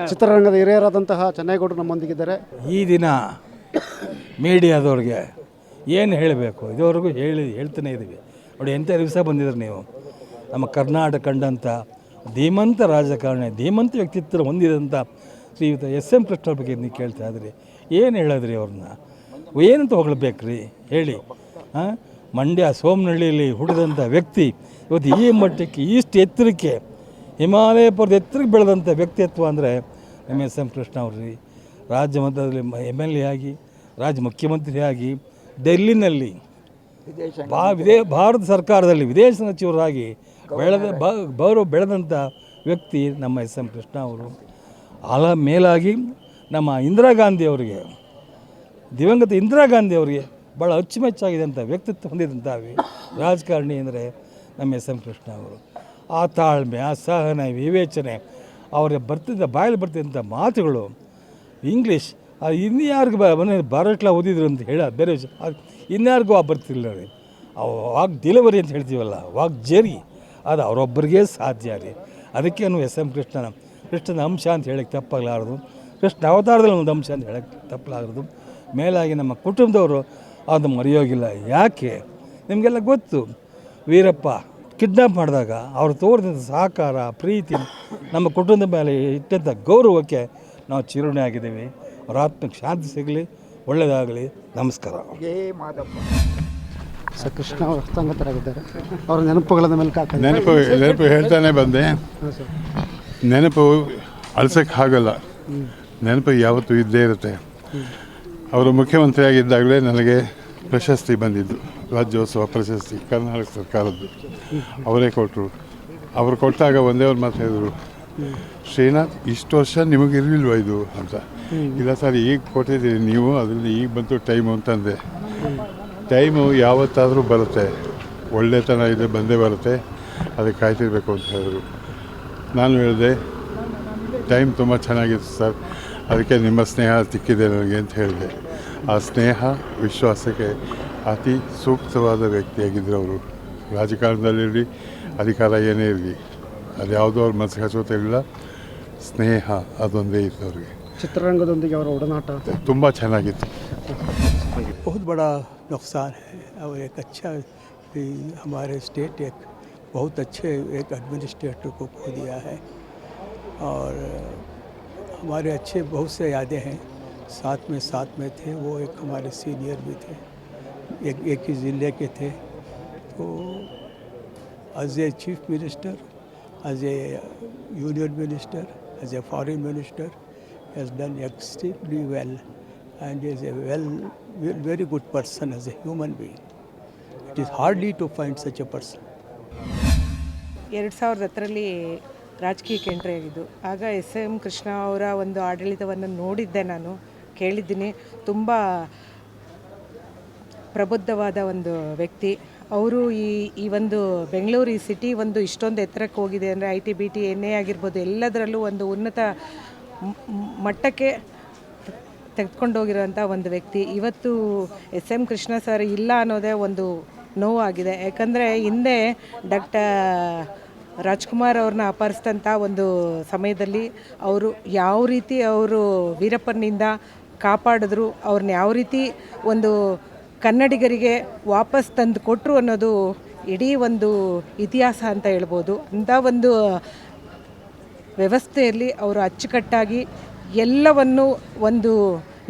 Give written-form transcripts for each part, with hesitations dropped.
ಚಿತ್ರರಂಗದ ಹಿರಿಯರಾದಂತಹ ಚೆನ್ನೈಗೌಡರು ನಮ್ಮೊಂದಿಗಿದ್ದಾರೆ. ಈ ದಿನ ಮೀಡಿಯಾದವ್ರಿಗೆ ಏನು ಹೇಳಬೇಕು ಇದುವರೆಗೂ ಹೇಳ್ತಾನೆ ಇದ್ದೀವಿ. ನೋಡಿ ಎಂಥ ದಿವಸ ಬಂದಿದ್ರು ನೀವು. ನಮ್ಮ ಕರ್ನಾಟಕ ಕಂಡಂಥ ಧೀಮಂತ ರಾಜಕಾರಣಿ, ಧೀಮಂತ ವ್ಯಕ್ತಿತ್ವ ಹೊಂದಿದಂಥ ಶ್ರೀಯುತ SM ಕೃಷ್ಣ ಬಗ್ಗೆ ನೀವು ಕೇಳ್ತಾ ಇದ್ರಿ. ಏನು ಹೇಳೋದ್ರಿ ಅವ್ರನ್ನ, ಏನಂತ ಹೊಗಳ್ಬೇಕ್ರಿ ಹೇಳಿ. ಮಂಡ್ಯ ಸೋಮನಹಳ್ಳಿಯಲ್ಲಿ ಹುಟ್ಟಿದಂಥ ವ್ಯಕ್ತಿ ಇವತ್ತು ಈ ಮಟ್ಟಕ್ಕೆ ಇಷ್ಟು ಎತ್ತರಕ್ಕೆ ಹಿಮಾಲಯ ಪರ್ವತ ಎತ್ತರಕ್ಕೆ ಬೆಳೆದಂಥ ವ್ಯಕ್ತಿತ್ವ ಅಂದರೆ ನಮ್ಮ SM ಕೃಷ್ಣ ಅವ್ರಿ. ರಾಜ್ಯ ಮಟ್ಟದಲ್ಲಿ MLA ಆಗಿ, ರಾಜ್ಯ ಮುಖ್ಯಮಂತ್ರಿ ಆಗಿ, ಡೆಲ್ಲಿನಲ್ಲಿ ಭಾರತ ಸರ್ಕಾರದಲ್ಲಿ ವಿದೇಶ ಸಚಿವರಾಗಿ ಬೆಳೆದಂಥ ವ್ಯಕ್ತಿ ನಮ್ಮ SM ಕೃಷ್ಣ ಅವರು. ಮೇಲಾಗಿ ನಮ್ಮ ಇಂದಿರಾ ಗಾಂಧಿ ಅವರಿಗೆ, ದಿವಂಗತ ಇಂದಿರಾ ಗಾಂಧಿ ಅವರಿಗೆ ಭಾಳ ಅಚ್ಚುಮೆಚ್ಚಾಗಿದ್ದಂಥ ವ್ಯಕ್ತಿತ್ವ ಹೊಂದಿದಂಥ ರಾಜಕಾರಣಿ ಅಂದರೆ ನಮ್ಮ SM ಕೃಷ್ಣ ಅವರು. ಆ ತಾಳ್ಮೆ, ಆ ಸಹನೆ, ವಿವೇಚನೆ, ಅವರ ಬಾಯಲ್ಲಿ ಬರ್ತಿದ್ದಂಥ ಮಾತುಗಳು ಇಂಗ್ಲೀಷ್ ಇನ್ಯಾರಿಗೂ ಬಾರಟ್ಲ ಓದಿದ್ರು ಅಂತ ಹೇಳ ಬೇರೆ ಇನ್ಯಾರಿಗೂ ಬರ್ತಿಲ್ಲ ರೀ. ವಾಕ್ ಡೆಲಿವರಿ ಅಂತ ಹೇಳ್ತೀವಲ್ಲ, ವಾಕ್ ಜರಿ, ಅದು ಅವರೊಬ್ಬರಿಗೆ ಸಾಧ್ಯ ರೀ. ಅದಕ್ಕೇನು SM ಕೃಷ್ಣನ ಅಂಶ ಅಂತ ಹೇಳಕ್ಕೆ ತಪ್ಪಾಗಲಾರದು, ಕೃಷ್ಣ ಅವತಾರದಲ್ಲಿ ಒಂದು ಅಂಶ ಅಂತ ಹೇಳಕ್ಕೆ ತಪ್ಪಲಾಗದು. ಮೇಲಾಗಿ ನಮ್ಮ ಕುಟುಂಬದವರು ಅದು ಮರೆಯೋಗಿಲ್ಲ. ಯಾಕೆ ನಿಮಗೆಲ್ಲ ಗೊತ್ತು, ವೀರಪ್ಪ ಕಿಡ್ನಾಪ್ ಮಾಡಿದಾಗ ಅವರು ತೋರಿದಂಥ ಸಹಕಾರ, ಪ್ರೀತಿ, ನಮ್ಮ ಕುಟುಂಬದ ಮೇಲೆ ಇಟ್ಟಂಥ ಗೌರವಕ್ಕೆ ನಾವು ಚಿರುಣಿ ಆಗಿದ್ದೀವಿ. ಅವರ ಆತ್ಮಕ್ಕೆ ಶಾಂತಿ ಸಿಗಲಿ, ಒಳ್ಳೆಯದಾಗಲಿ. ನಮಸ್ಕಾರ. ಸರ್, ಕೃಷ್ಣ ಅವರು ಸಂಗತರಾಗಿದ್ದಾರೆ. ಅವರ ನೆನಪುಗಳ ಮೇಲೆ ನೆನಪು ಹೇಳ್ತಾನೆ ಬಂದೆ. ನೆನಪು ಅಳಿಸೋಕ್ಕೆ ಆಗಲ್ಲ. ನೆನಪು ಯಾವತ್ತೂ ಇದ್ದೇ ಇರುತ್ತೆ. ಅವರು ಮುಖ್ಯಮಂತ್ರಿಯಾಗಿದ್ದಾಗಲೇ ನನಗೆ ಪ್ರಶಸ್ತಿ ಬಂದಿದ್ದು, ರಾಜ್ಯೋತ್ಸವ ಪ್ರಶಸ್ತಿ ಕರ್ನಾಟಕ ಸರ್ಕಾರದ್ದು. ಅವರೇ ಕೊಟ್ಟರು. ಅವರು ಕೊಟ್ಟಾಗ ಒಂದೇ ಒಂದು ಮಾತು ಹೇಳಿದರು, ಶ್ರೀನಾಥ್ ಇಷ್ಟು ವರ್ಷ ನಿಮಗಿರಲಿಲ್ವ ಇದು ಅಂತ. ಇಲ್ಲ ಸರ್, ಈಗ ಕೊಟ್ಟಿದ್ದೀರಿ ನೀವು, ಅದರಿಂದ ಈಗ ಬಂತು ಟೈಮು ಅಂತಂದೆ. ಟೈಮು ಯಾವತ್ತಾದರೂ ಬರುತ್ತೆ, ಒಳ್ಳೆತನ ಇದೆ ಬಂದೇ ಬರುತ್ತೆ, ಅದಕ್ಕೆ ಕಾಯ್ತಿರ್ಬೇಕು ಅಂತ ಹೇಳಿದ್ರು. ನಾನು ಹೇಳಿದೆ, ಟೈಮ್ ತುಂಬ ಚೆನ್ನಾಗಿತ್ತು ಸರ್, ಅದಕ್ಕೆ ನಿಮ್ಮ ಸ್ನೇಹ ಸಿಕ್ಕಿದೆ ನನಗೆ ಅಂತ ಹೇಳಿದೆ. ಆ ಸ್ನೇಹ, ವಿಶ್ವಾಸಕ್ಕೆ ಅತಿ ಸೂಕ್ತವಾದ ವ್ಯಕ್ತಿಯಾಗಿದ್ದರು ಅವರು. ರಾಜಕಾರಣದಲ್ಲಿರಲಿ, ಅಧಿಕಾರ ಏನೇ ಇರಲಿ, ಅದು ಯಾವುದೋ ಅವ್ರ ಮನಸ್ಸಿಗೆ ಹಚ್ಚೋತಿರಲಿಲ್ಲ. ಸ್ನೇಹ ಅದೊಂದೇ ಇತ್ತು ಅವ್ರಿಗೆ. ಚಿತ್ರರಂಗದೊಂದಿಗೆ ಅವರ ಒಡನಾಟ ತುಂಬ ಚೆನ್ನಾಗಿತ್ತು. बहुत बड़ा नुकसान है और एक अच्छा हमारे स्टेट एक बहुत अच्छे एक एडमिनिस्ट्रेटर को खो दिया है। और हमारे अच्छे बहुत से यादें हैं, साथ में थे वो। एक हमारे सीनियर भी थे, एक ही ज़िले के थे। तो as a chief minister, as a union minister, as a foreign minister, has done extremely well and is a very good person as a human being. It is hardly to find such a person. 2010ರಲ್ಲಿ ರಾಜಕೀಯಕ್ಕೆ entry ಆಗಿದ್ದು. ಆಗ SM Krishna ಅವರ ಒಂದು ಆಡಳಿತವನ್ನು ನೋಡಿದ್ದೆ, ನಾನು ಕೇಳಿದ್ದೀನಿ. ತುಂಬ ಪ್ರಬುದ್ಧವಾದ ಒಂದು ವ್ಯಕ್ತಿ ಅವರು. ಈ ಒಂದು ಬೆಂಗಳೂರು ಈ ಸಿಟಿ ಒಂದು ಇಷ್ಟೊಂದು ಎತ್ತರಕ್ಕೆ ಹೋಗಿದೆ ಅಂದರೆ IT BT NA ಆಗಿರ್ಬೋದು, ಎಲ್ಲದರಲ್ಲೂ ಒಂದು ಉನ್ನತ ಮಟ್ಟಕ್ಕೆ ತೆಗೆದುಕೊಂಡೋಗಿರೋಂಥ ಒಂದು ವ್ಯಕ್ತಿ. ಇವತ್ತು SM ಕೃಷ್ಣ ಸರ್ ಇಲ್ಲ ಅನ್ನೋದೇ ಒಂದು ನೋವಾಗಿದೆ. ಯಾಕಂದರೆ ಹಿಂದೆ ರಾಜ್ಕುಮಾರ್ ಅವ್ರನ್ನ ಅಪಹರಿಸಿದಂಥ ಒಂದು ಸಮಯದಲ್ಲಿ ಅವರು ಯಾವ ರೀತಿ ಅವರು ವೀರಪ್ಪನಿಂದ ಕಾಪಾಡಿದ್ರು, ಅವ್ರನ್ನ ಯಾವ ರೀತಿ ಒಂದು ಕನ್ನಡಿಗರಿಗೆ ವಾಪಸ್ ತಂದು ಕೊಟ್ಟರು ಅನ್ನೋದು ಇಡೀ ಒಂದು ಇತಿಹಾಸ ಅಂತ ಹೇಳ್ಬೋದು. ಅಂಥ ಒಂದು ವ್ಯವಸ್ಥೆಯಲ್ಲಿ ಅವರು ಅಚ್ಚುಕಟ್ಟಾಗಿ ಎಲ್ಲವನ್ನು ಒಂದು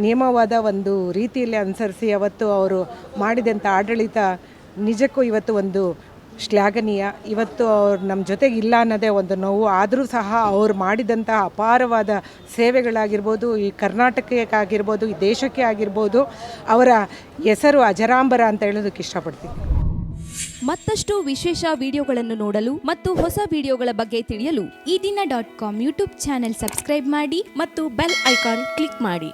ನಿಯಮವಾದ ಒಂದು ರೀತಿಯಲ್ಲಿ ಅನುಸರಿಸಿ ಅವತ್ತು ಅವರು ಮಾಡಿದಂಥ ಆಡಳಿತ ನಿಜಕ್ಕೂ ಇವತ್ತು ಒಂದು ಶ್ಲಾಘನೀಯ. ಇವತ್ತು ಅವ್ರು ನಮ್ಮ ಜೊತೆಗೆ ಇಲ್ಲ ಅನ್ನೋದೇ ಒಂದು ನೋವು. ಆದರೂ ಸಹ ಅವ್ರು ಮಾಡಿದಂಥ ಅಪಾರವಾದ ಸೇವೆಗಳಾಗಿರ್ಬೋದು, ಈ ಕರ್ನಾಟಕಕ್ಕಾಗಿರ್ಬೋದು, ಈ ದೇಶಕ್ಕೆ ಆಗಿರ್ಬೋದು, ಅವರ ಹೆಸರು ಅಜರಾಂಬರ ಅಂತ ಹೇಳೋದಕ್ಕೆ ಇಷ್ಟಪಡ್ತೀನಿ. ಮತ್ತಷ್ಟು ವಿಶೇಷ ವಿಡಿಯೋಗಳನ್ನು ನೋಡಲು ಮತ್ತು ಹೊಸ ವಿಡಿಯೋಗಳ ಬಗ್ಗೆ ತಿಳಿಯಲು ಈ ದಿನ .com ಯೂಟ್ಯೂಬ್ ಚಾನೆಲ್ ಸಬ್ಸ್ಕ್ರೈಬ್ ಮಾಡಿ ಮತ್ತು ಬೆಲ್ ಐಕಾನ್ ಕ್ಲಿಕ್ ಮಾಡಿ.